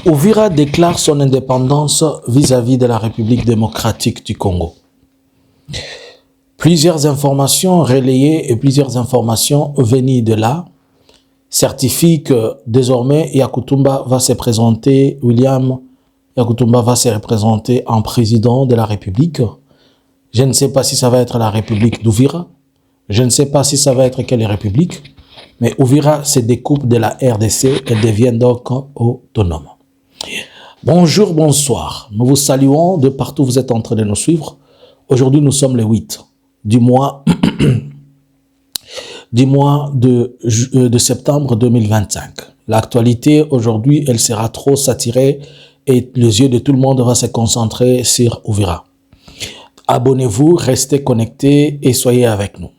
Uvira déclare son indépendance vis-à-vis de la République démocratique du Congo. Plusieurs informations relayées et plusieurs informations venues de là certifient que désormais Yakutumba va se présenter, William Yakutumba va se représenter en président de la République. Je ne sais pas si ça va être la République d'Uvira. Je ne sais pas si ça va être quelle République. Mais Uvira se découpe de la RDC et devient donc autonome. Bonjour, bonsoir. Nous vous saluons de partout où vous êtes en train de nous suivre. Aujourd'hui, nous sommes le 8 du mois, de septembre 2025. L'actualité, aujourd'hui, elle sera trop saturée et les yeux de tout le monde vont se concentrer sur Uvira. Abonnez-vous, restez connectés et soyez avec nous.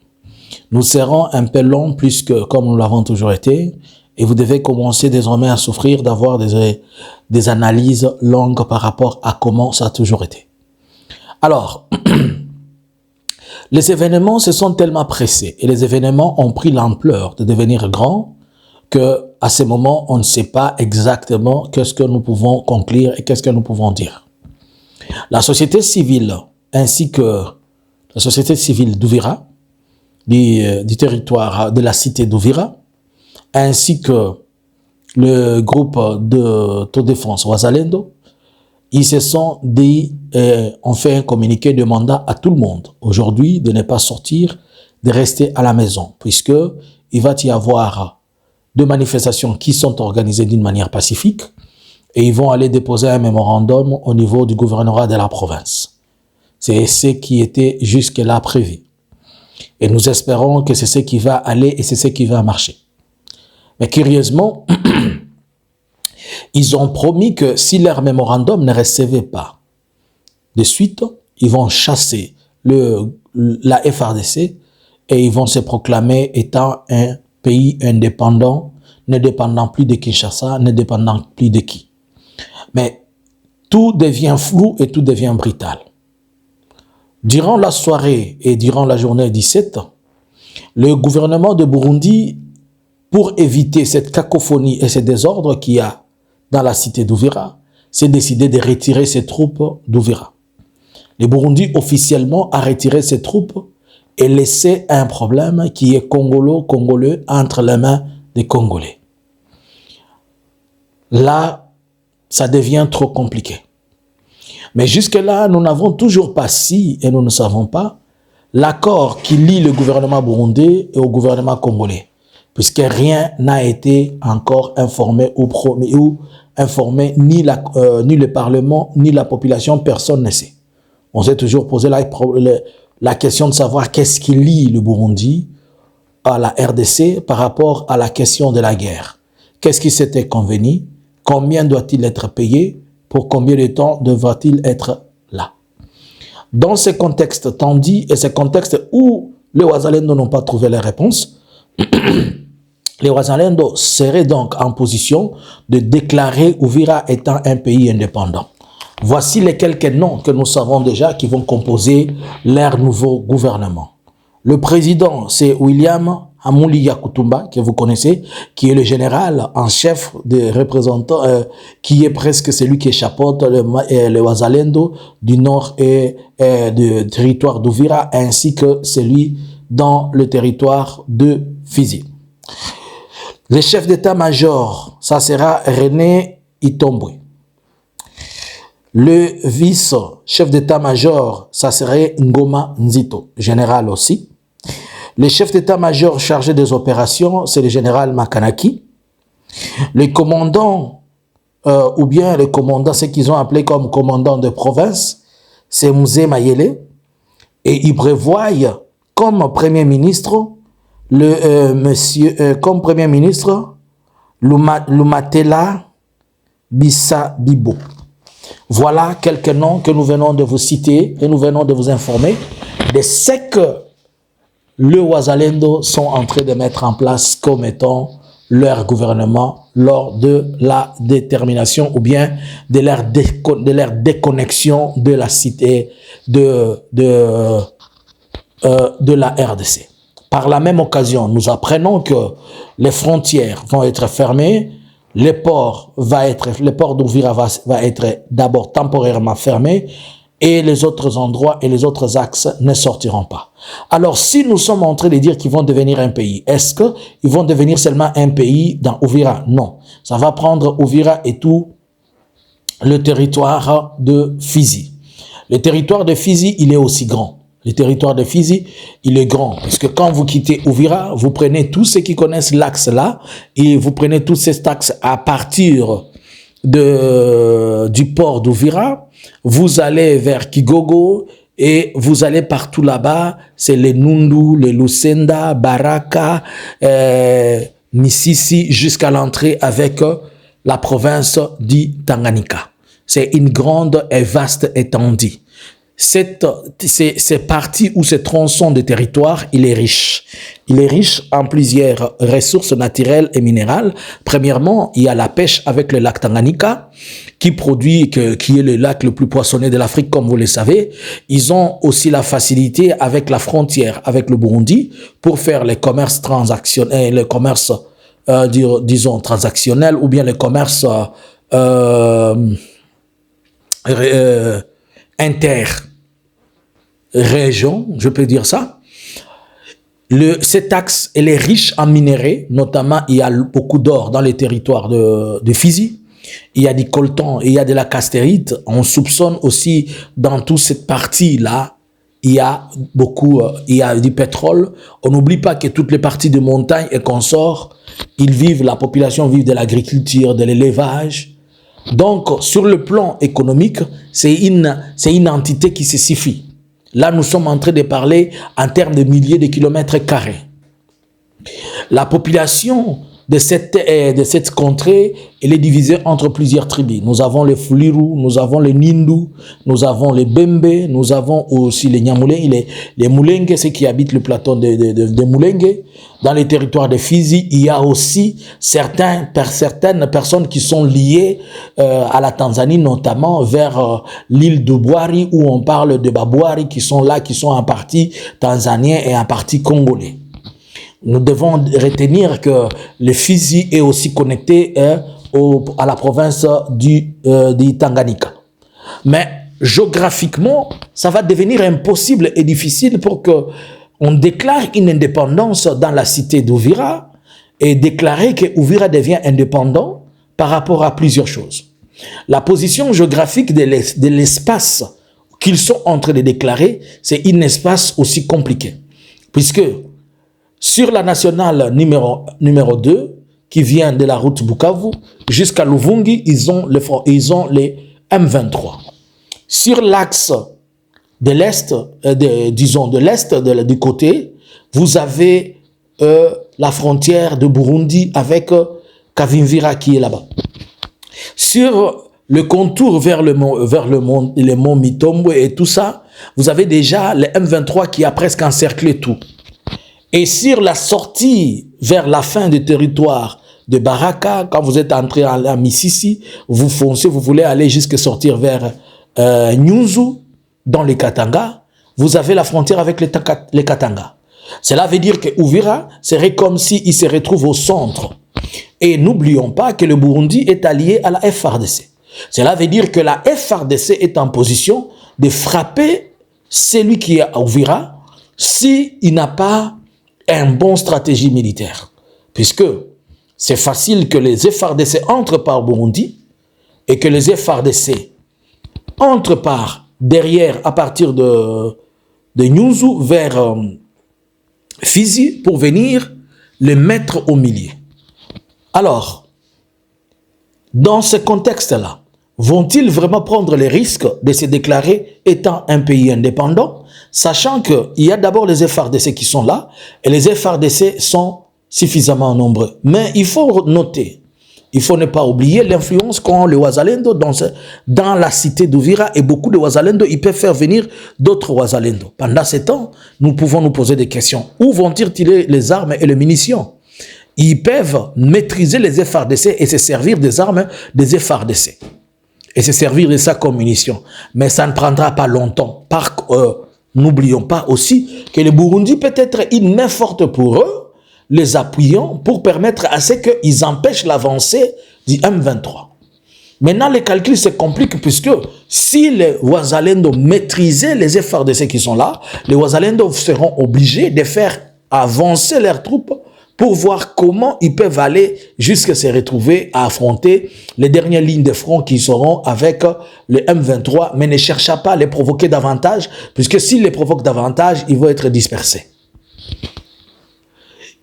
Nous serons un peu longs puisque, comme nous l'avons toujours été, et vous devez commencer désormais à souffrir d'avoir des analyses longues par rapport à comment ça a toujours été. Alors, les événements se sont tellement pressés et les événements ont pris l'ampleur de devenir grands que, à ce moment, on ne sait pas exactement qu'est-ce que nous pouvons conclure et qu'est-ce que nous pouvons dire. La société civile ainsi que la société civile d'Uvira, du territoire de la cité d'Uvira, ainsi que le groupe d'autodéfense Wazalendo, ils se sont dit, ont fait un communiqué de mandat à tout le monde aujourd'hui de ne pas sortir, de rester à la maison, puisque il va y avoir deux manifestations qui sont organisées d'une manière pacifique et ils vont aller déposer un mémorandum au niveau du gouvernorat de la province. C'est ce qui était jusque-là prévu. Et nous espérons que c'est ce qui va aller et c'est ce qui va marcher. Mais curieusement, ils ont promis que si leur mémorandum ne recevait pas de suite, ils vont chasser la FRDC et ils vont se proclamer étant un pays indépendant, ne dépendant plus de Kinshasa, ne dépendant plus de qui. Mais tout devient flou et tout devient brutal. Durant la soirée et durant la journée 17, le gouvernement de Burundi, pour éviter cette cacophonie et ce désordre qu'il y a dans la cité d'Uvira, s'est décidé de retirer ses troupes d'Uvira. Le Burundi officiellement a retiré ses troupes et laissé un problème qui est congolais entre les mains des Congolais. Là, ça devient trop compliqué. Mais jusque-là, nous n'avons toujours pas et nous ne savons pas l'accord qui lie le gouvernement burundais et au gouvernement congolais, puisque rien n'a été encore informé ou promis ou informé, ni le Parlement, ni la population, personne ne sait. On s'est toujours posé la question de savoir qu'est-ce qui lie le Burundi à la RDC par rapport à la question de la guerre. Qu'est-ce qui s'était convenu? Combien doit-il être payé? Pour combien de temps devra-t-il être là? Dans ce contexte tendu et ce contexte où les Wazalendo n'ont pas trouvé les réponses, les Wazalendo seraient donc en position de déclarer Uvira étant un pays indépendant. Voici les quelques noms que nous savons déjà qui vont composer leur nouveau gouvernement. Le président, c'est William Amuli Yakutumba, que vous connaissez, qui est le général en chef des représentants, qui est presque celui qui chapeaute le Wazalendo du nord et du territoire d'Uvira, ainsi que celui dans le territoire de Fizi. Le chef d'état-major, ça sera René Itombwe. Le vice-chef d'état-major, ça serait Ngoma Nzito, général aussi. Le chef d'état-major chargé des opérations, c'est le général Makanaki. Les commandants, ou bien les commandants, ce qu'ils ont appelé comme commandant de province, c'est Mouzé Mayele. Et ils prévoient comme premier ministre, comme premier ministre, Lumatela Bissa Bibo. Voilà quelques noms que nous venons de vous citer et nous venons de vous informer de ce que le Wazalendo sont en train de mettre en place comme étant leur gouvernement lors de la détermination ou bien de leur déconnexion de la cité de la RDC. Par la même occasion, nous apprenons que les frontières vont être fermées le port d'Ouvira va être d'abord temporairement fermé et les autres endroits et les autres axes ne sortiront pas. Alors, si nous sommes en train de dire qu'ils vont devenir un pays, est-ce qu'ils vont devenir seulement un pays dans Ouvira? Non. Ça va prendre Ouvira et tout le territoire de Fizi. Le territoire de Fizi, il est aussi grand. Le territoire de Fizi, il est grand. Parce que quand vous quittez Ouvira, vous prenez tous ceux qui connaissent l'axe là, et vous prenez tous ces axes à partir du port d'Ouvira, vous allez vers Kigogo, et vous allez partout là-bas, c'est les Nundu, les Lucenda, Baraka, Misisi, jusqu'à l'entrée avec la province du Tanganyika. C'est une grande et vaste étendue. Ces parties ou ces tronçons de territoire, il est riche. Il est riche en plusieurs ressources naturelles et minérales. Premièrement, il y a la pêche avec le lac Tanganyika, qui est le lac le plus poissonné de l'Afrique, comme vous le savez. Ils ont aussi la facilité avec la frontière, avec le Burundi, pour faire les commerces transactionnels, le commerce, disons, transactionnel, ou bien le commerce inter-région, je peux dire ça. Cet axe, elle est riche en minerais, notamment il y a beaucoup d'or dans les territoires de Fizi. Il y a du coltan, il y a de la castérite. On soupçonne aussi dans toute cette partie-là, il y a du pétrole. On n'oublie pas que toutes les parties de montagne et consorts, la population vit de l'agriculture, de l'élevage. Donc, sur le plan économique, c'est une entité qui se suffit. Là, nous sommes en train de parler en termes de milliers de kilomètres carrés. La population de cette contrée, elle est divisée entre plusieurs tribus. Nous avons les Fuliru, nous avons les Nindu, nous avons les Bembe, nous avons aussi les Nyamulenge, les Mulenge, ceux qui habitent le plateau de Mulenge. Dans les territoires de Fizi, il y a aussi certaines personnes qui sont liées à la Tanzanie, notamment vers l'île de Bwari, où on parle de Babwari, qui sont en partie tanzaniens et en partie congolais. Nous devons retenir que le Fizi est aussi connecté à la province du Tanganyika. Mais géographiquement, ça va devenir impossible et difficile pour que on déclare une indépendance dans la cité d'Ouvira et déclarer que Ouvira devient indépendant par rapport à plusieurs choses. La position géographique de l'espace qu'ils sont en train de déclarer, c'est un espace aussi compliqué. Puisque sur la nationale numéro 2, qui vient de la route Bukavu, jusqu'à Luvungi, ils ont les M23. Sur l'axe de l'Est, de l'Est, du côté, vous avez la frontière de Burundi avec Kavimvira qui est là-bas. Sur le contour vers les monts Mitombo et tout ça, vous avez déjà les M23 qui a presque encerclé tout. Et sur la sortie vers la fin du territoire de Baraka, quand vous êtes entré à Misisi, vous foncez, vous voulez aller jusqu'à sortir vers Nyunzu, dans les Katanga, vous avez la frontière avec les Katanga. Cela veut dire que Ouvira serait comme s'il se retrouve au centre. Et n'oublions pas que le Burundi est allié à la FARDC. Cela veut dire que la FARDC est en position de frapper celui qui est à Ouvira s'il n'a pas une bonne stratégie militaire. Puisque c'est facile que les FARDC entrent par Burundi et que les FARDC entrent par derrière, à partir de Nyunzu vers Fizi pour venir les mettre au milieu. Alors, dans ce contexte-là, vont-ils vraiment prendre les risques de se déclarer étant un pays indépendant, sachant qu'il y a d'abord les FARDC qui sont là, et les FARDC sont suffisamment nombreux. Mais il faut noter, il faut ne pas oublier l'influence qu'ont les Wazalendo dans la cité d'Ouvira, et beaucoup de Wazalendo, ils peuvent faire venir d'autres Wazalendo. Pendant ce temps, nous pouvons nous poser des questions. Où vont-ils tirer les armes et les munitions? Ils peuvent maîtriser les FARDC et se servir des armes des FARDC. Et se servir de ça comme munition. Mais ça ne prendra pas longtemps. N'oublions pas aussi que le Burundi peut être une main forte pour eux, les appuyant pour permettre à ce qu'ils empêchent l'avancée du M23. Maintenant, les calculs se compliquent puisque si les Wazalendo maîtrisaient les FARDC qui sont là, les Wazalendo seront obligés de faire avancer leurs troupes pour voir comment ils peuvent aller jusqu'à se retrouver à affronter les dernières lignes de front qui seront avec le M23, mais ne cherchent pas à les provoquer davantage, puisque s'ils les provoquent davantage, ils vont être dispersés.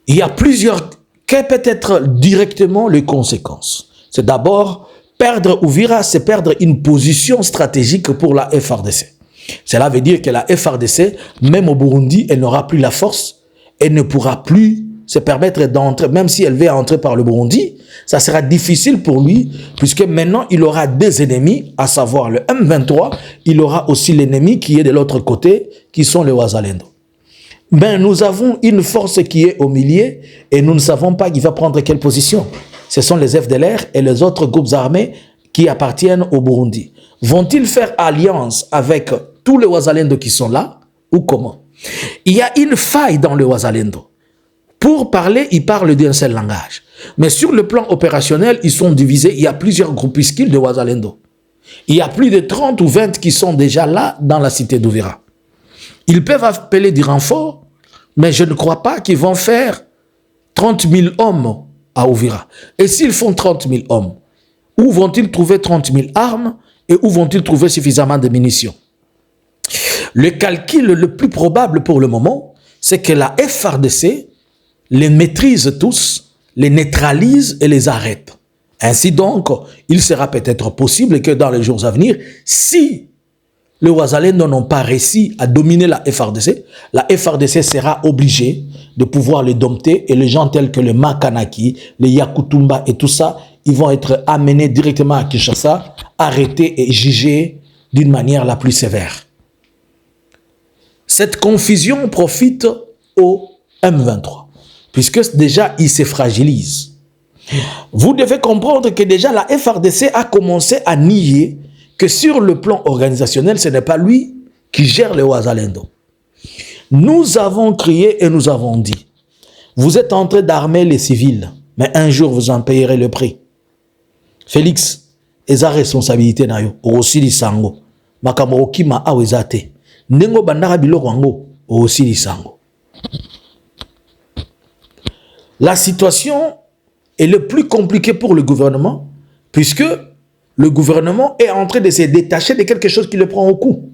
Il y a plusieurs, quelles peuvent être directement les conséquences? C'est d'abord, perdre Uvira, c'est perdre une position stratégique pour la FARDC. Cela veut dire que la FARDC, même au Burundi, elle n'aura plus la force, elle ne pourra plus se permettre d'entrer, même si elle veut entrer par le Burundi, ça sera difficile pour lui, puisque maintenant il aura des ennemis, à savoir le M23, il aura aussi l'ennemi qui est de l'autre côté, qui sont les Wazalendo. Ben, nous avons une force qui est au milieu, et nous ne savons pas qui va prendre quelle position. Ce sont les FDLR et les autres groupes armés qui appartiennent au Burundi. Vont-ils faire alliance avec tous les Wazalendo qui sont là, ou comment? Il y a une faille dans le Wazalendo. Pour parler, ils parlent d'un seul langage. Mais sur le plan opérationnel, ils sont divisés. Il y a plusieurs groupuscules de Wazalendo. Il y a plus de 30 ou 20 qui sont déjà là dans la cité d'Uvira. Ils peuvent appeler du renfort, mais je ne crois pas qu'ils vont faire 30 000 hommes à Uvira. Et s'ils font 30 000 hommes, où vont-ils trouver 30 000 armes et où vont-ils trouver suffisamment de munitions? Le calcul le plus probable pour le moment, c'est que la FARDC les maîtrise tous, les neutralise et les arrête. Ainsi donc, il sera peut-être possible que dans les jours à venir, si les Wazalendo n'ont pas réussi à dominer la FARDC sera obligée de pouvoir les dompter et les gens tels que le Makanaki, les Yakutumba et tout ça, ils vont être amenés directement à Kinshasa, arrêtés et jugés d'une manière la plus sévère. Cette confusion profite au M23. Puisque déjà, il se fragilise. Vous devez comprendre que déjà, la FARDC a commencé à nier que sur le plan organisationnel, ce n'est pas lui qui gère les Wazalendo. Nous avons crié et nous avons dit, vous êtes en train d'armer les civils, mais un jour, vous en payerez le prix. Félix, eza responsabilité na yo, aussi lisango. Makambo okima awezate. Nengo bandara biloko ango, aussi lisango. La situation est le plus compliquée pour le gouvernement, puisque le gouvernement est en train de se détacher de quelque chose qui le prend au cou.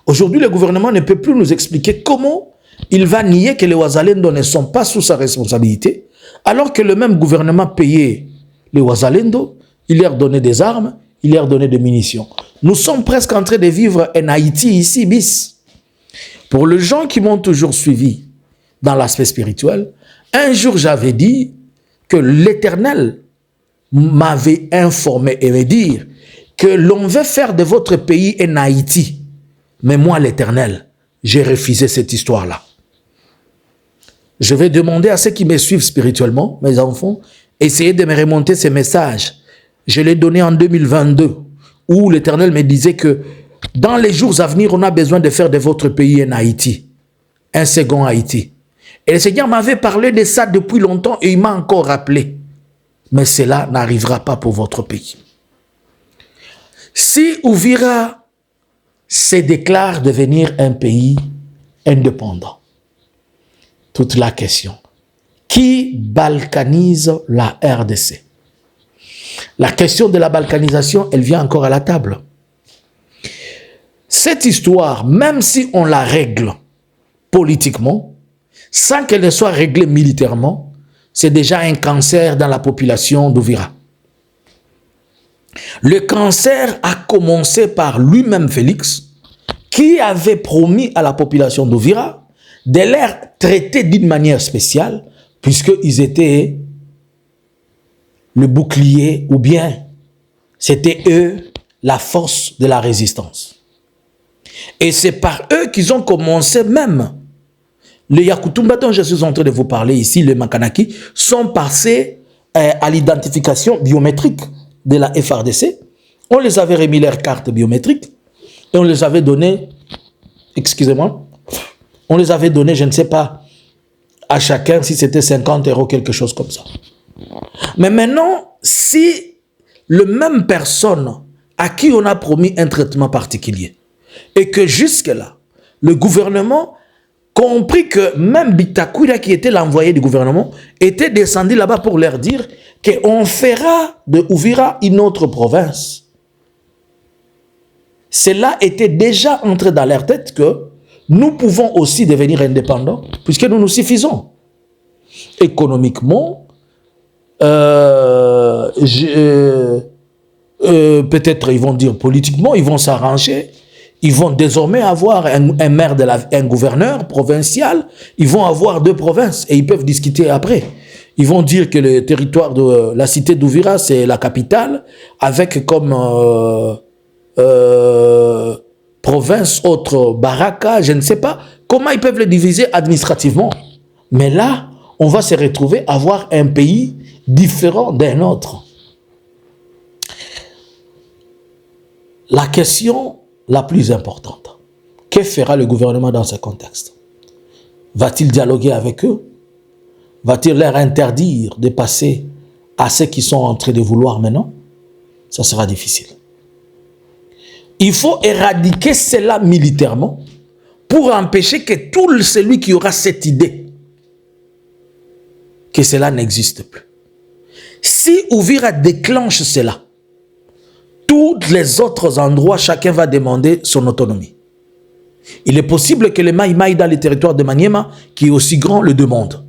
Aujourd'hui, le gouvernement ne peut plus nous expliquer comment il va nier que les Wazalendo ne sont pas sous sa responsabilité, alors que le même gouvernement payait les Wazalendo, il leur donnait des armes, il leur donnait des munitions. Nous sommes presque en train de vivre en Haïti ici, bis. Pour les gens qui m'ont toujours suivi dans l'aspect spirituel, un jour, j'avais dit que l'Éternel m'avait informé et me dire que l'on veut faire de votre pays un Haïti. Mais moi, l'Éternel, j'ai refusé cette histoire-là. Je vais demander à ceux qui me suivent spirituellement, mes enfants, essayez de me remonter ces messages. Je l'ai donné en 2022, où l'Éternel me disait que dans les jours à venir, on a besoin de faire de votre pays un Haïti, un second Haïti. Et le Seigneur m'avait parlé de ça depuis longtemps et il m'a encore rappelé. Mais cela n'arrivera pas pour votre pays. Si Uvira se déclare devenir un pays indépendant, toute la question, qui balkanise la RDC? La question de la balkanisation, elle vient encore à la table. Cette histoire, même si on la règle politiquement, sans qu'elle ne soit réglée militairement, c'est déjà un cancer dans la population d'Uvira. Le cancer a commencé par lui-même Félix, qui avait promis à la population d'Uvira de les traiter d'une manière spéciale, puisqu'ils étaient le bouclier, ou bien c'était eux la force de la résistance. Et c'est par eux qu'ils ont commencé même. Les Yakutumba dont je suis en train de vous parler ici, les Makanaki, sont passés à l'identification biométrique de la FARDC. On les avait remis leurs cartes biométriques et on les avait donné, excusez-moi, on les avait donné, je ne sais pas, à chacun si c'était 50 €, quelque chose comme ça. Mais maintenant, si le même personne à qui on a promis un traitement particulier et que jusque-là, le gouvernement compris que même Bitakwira, qui était l'envoyé du gouvernement, était descendu là-bas pour leur dire qu'on fera de Uvira une autre province. Cela était déjà entré dans leur tête que nous pouvons aussi devenir indépendants puisque nous nous suffisons. Économiquement, peut-être ils vont dire politiquement, ils vont s'arranger. Ils vont désormais avoir un maire, un gouverneur provincial. Ils vont avoir 2 provinces et ils peuvent discuter après. Ils vont dire que le territoire de la cité d'Uvira, c'est la capitale, avec comme province autre Baraka, je ne sais pas. Comment ils peuvent le diviser administrativement? Mais là, on va se retrouver à avoir un pays différent d'un autre. La question la plus importante, que fera le gouvernement dans ce contexte? Va-t-il dialoguer avec eux? Va-t-il leur interdire de passer à ceux qui sont en train de vouloir maintenant? Ça sera difficile. Il faut éradiquer cela militairement pour empêcher que tout celui qui aura cette idée, que cela n'existe plus. Si Uvira déclenche cela, tous les autres endroits, chacun va demander son autonomie. Il est possible que les Maïmaï dans les territoires de Maniema, qui est aussi grand, le demandent.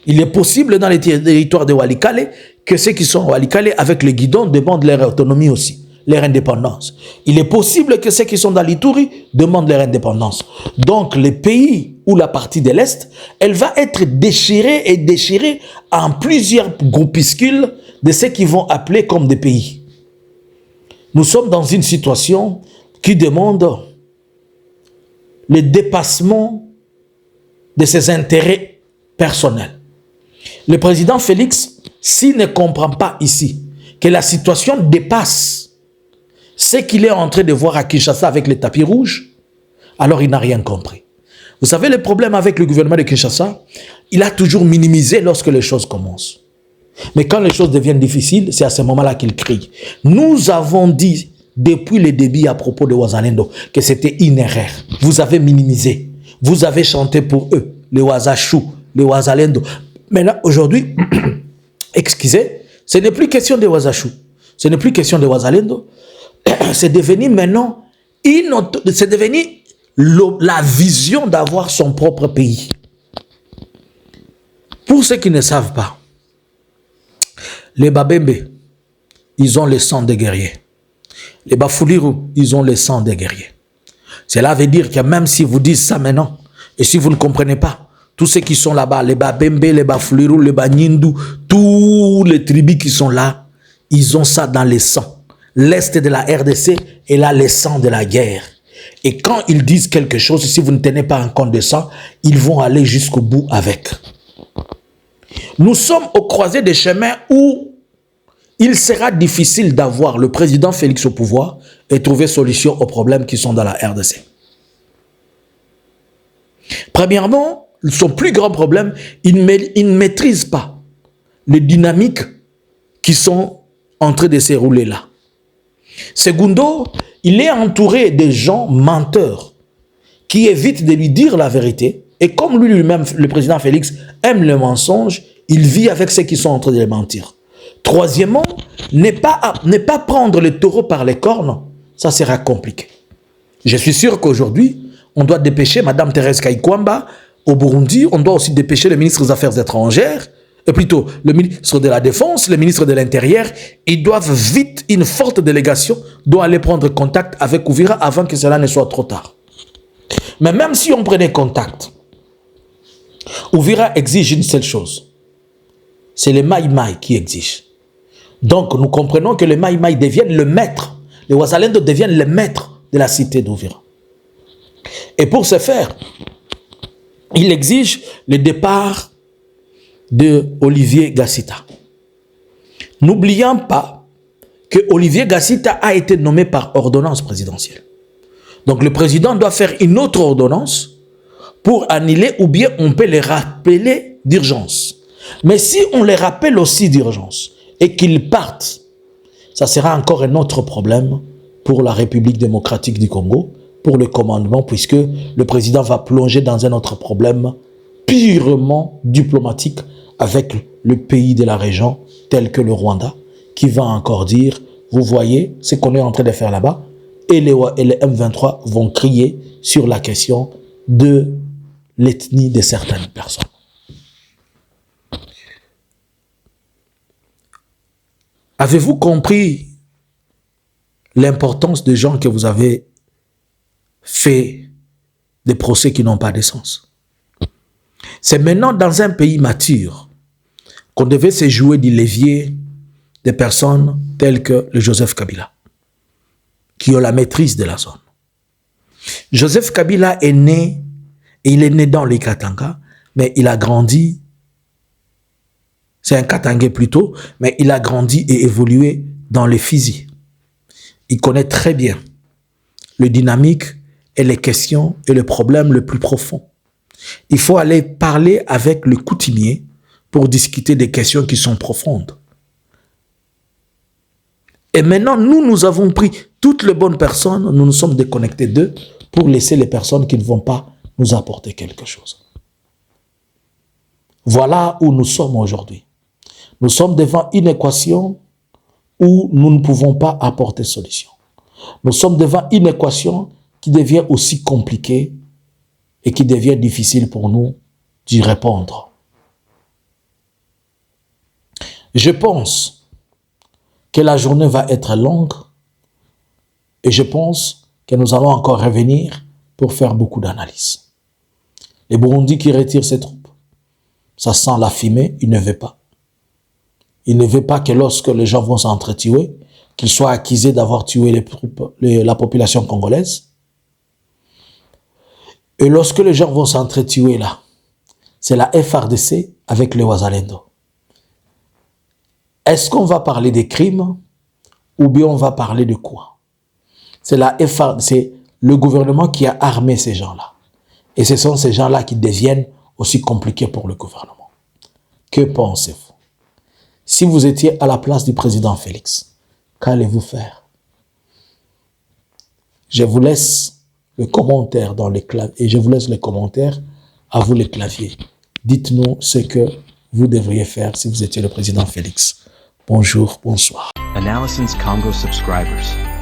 Il est possible dans les territoires de Walikale que ceux qui sont à Walikale avec les guidons demandent leur autonomie aussi, leur indépendance. Il est possible que ceux qui sont dans l'Ituri demandent leur indépendance. Donc les pays ou la partie de l'Est, elle va être déchirée et déchirée en plusieurs groupuscules de ceux qui vont appeler comme des pays. Nous sommes dans une situation qui demande le dépassement de ses intérêts personnels. Le président Félix, s'il ne comprend pas ici que la situation dépasse ce qu'il est en train de voir à Kinshasa avec les tapis rouges, alors il n'a rien compris. Vous savez, le problème avec le gouvernement de Kinshasa, il a toujours minimisé lorsque les choses commencent. Mais quand les choses deviennent difficiles, c'est à ce moment-là qu'il crie. Nous avons dit, depuis le début à propos de Wazalendo, que c'était une erreur. Vous avez minimisé. Vous avez chanté pour eux, les Wazachou, les Wazalendo. Maintenant, aujourd'hui, excusez, ce n'est plus question de Wazachou. Ce n'est plus question de Wazalendo. C'est devenu maintenant, c'est devenu la vision d'avoir son propre pays. Pour ceux qui ne savent pas, les Babembe, ils ont le sang des guerriers. Les Bafuliru, ils ont le sang des guerriers. Cela veut dire que même si vous dites ça maintenant, et si vous ne comprenez pas, tous ceux qui sont là-bas, les Babembe, les Bafuliru, les Banyindu, tous les tribus qui sont là, ils ont ça dans le sang. L'Est de la RDC est là le sang de la guerre. Et quand ils disent quelque chose, si vous ne tenez pas en compte de ça, ils vont aller jusqu'au bout avec. Nous sommes au croisé des chemins où il sera difficile d'avoir le président Félix au pouvoir et trouver solution aux problèmes qui sont dans la RDC. Premièrement, son plus grand problème, il ne maîtrise pas les dynamiques qui sont en train de se rouler là. Segundo, il est entouré de gens menteurs qui évitent de lui dire la vérité. Et comme lui-même, le président Félix, aime le mensonge, il vit avec ceux qui sont en train de le mentir. Troisièmement, ne pas prendre le taureau par les cornes, ça sera compliqué. Je suis sûr qu'aujourd'hui, on doit dépêcher Mme Thérèse Kaikwamba au Burundi, on doit aussi dépêcher le ministre des Affaires étrangères, et plutôt le ministre de la Défense, le ministre de l'Intérieur. Ils doivent vite, une forte délégation doit aller prendre contact avec Uvira avant que cela ne soit trop tard. Mais même si on prenait contact, Uvira exige une seule chose. C'est les Maïmaï qui exigent. Donc nous comprenons que les Maïmaï deviennent le maître, les Wazalendo deviennent le maître de la cité d'Uvira. Et pour ce faire, il exige le départ de Olivier Gassita. N'oublions pas que Olivier Gassita a été nommé par ordonnance présidentielle. Donc le président doit faire une autre ordonnance pour annuler, ou bien on peut les rappeler d'urgence. Mais si on les rappelle aussi d'urgence et qu'ils partent, ça sera encore un autre problème pour la République démocratique du Congo, pour le commandement, puisque le président va plonger dans un autre problème purement diplomatique avec le pays de la région, tel que le Rwanda, qui va encore dire, vous voyez ce qu'on est en train de faire là-bas, et les M23 vont crier sur la question de l'ethnie de certaines personnes. Avez-vous compris l'importance des gens que vous avez fait des procès qui n'ont pas de sens? C'est maintenant dans un pays mature qu'on devait se jouer du levier des personnes telles que le Joseph Kabila, qui ont la maîtrise de la zone. Joseph Kabila est né, et il est né dans les Katanga, mais il a grandi, c'est un Katangais plutôt, mais il a grandi et évolué dans les Fizi. Il connaît très bien le dynamique et les questions et le problème le plus profond. Il faut aller parler avec le coutumier pour discuter des questions qui sont profondes. Et maintenant, nous avons pris toutes les bonnes personnes, nous nous sommes déconnectés d'eux pour laisser les personnes qui ne vont pas nous apporter quelque chose. Voilà où nous sommes aujourd'hui. Nous sommes devant une équation où nous ne pouvons pas apporter solution. Nous sommes devant une équation qui devient aussi compliquée et qui devient difficile pour nous d'y répondre. Je pense que la journée va être longue et je pense que nous allons encore revenir pour faire beaucoup d'analyses. Les Burundis qui retirent ses troupes, ça sent la fumée, il ne veut pas. Il ne veut pas que lorsque les gens vont s'entretuer, qu'ils soient accusés d'avoir tué la population congolaise. Et lorsque les gens vont s'entretuer là, c'est la FRDC avec les Wazalendo. Est-ce qu'on va parler des crimes ou bien on va parler de quoi? C'est le gouvernement qui a armé ces gens-là. Et ce sont ces gens-là qui deviennent aussi compliqués pour le gouvernement. Que pensez-vous? Si vous étiez à la place du président Félix, qu'allez-vous faire? Je vous laisse le commentaire dans les claviers et je vous laisse les commentaires à vous les claviers. Dites-nous ce que vous devriez faire si vous étiez le président Félix. Bonjour, bonsoir. Analysins Congo subscribers.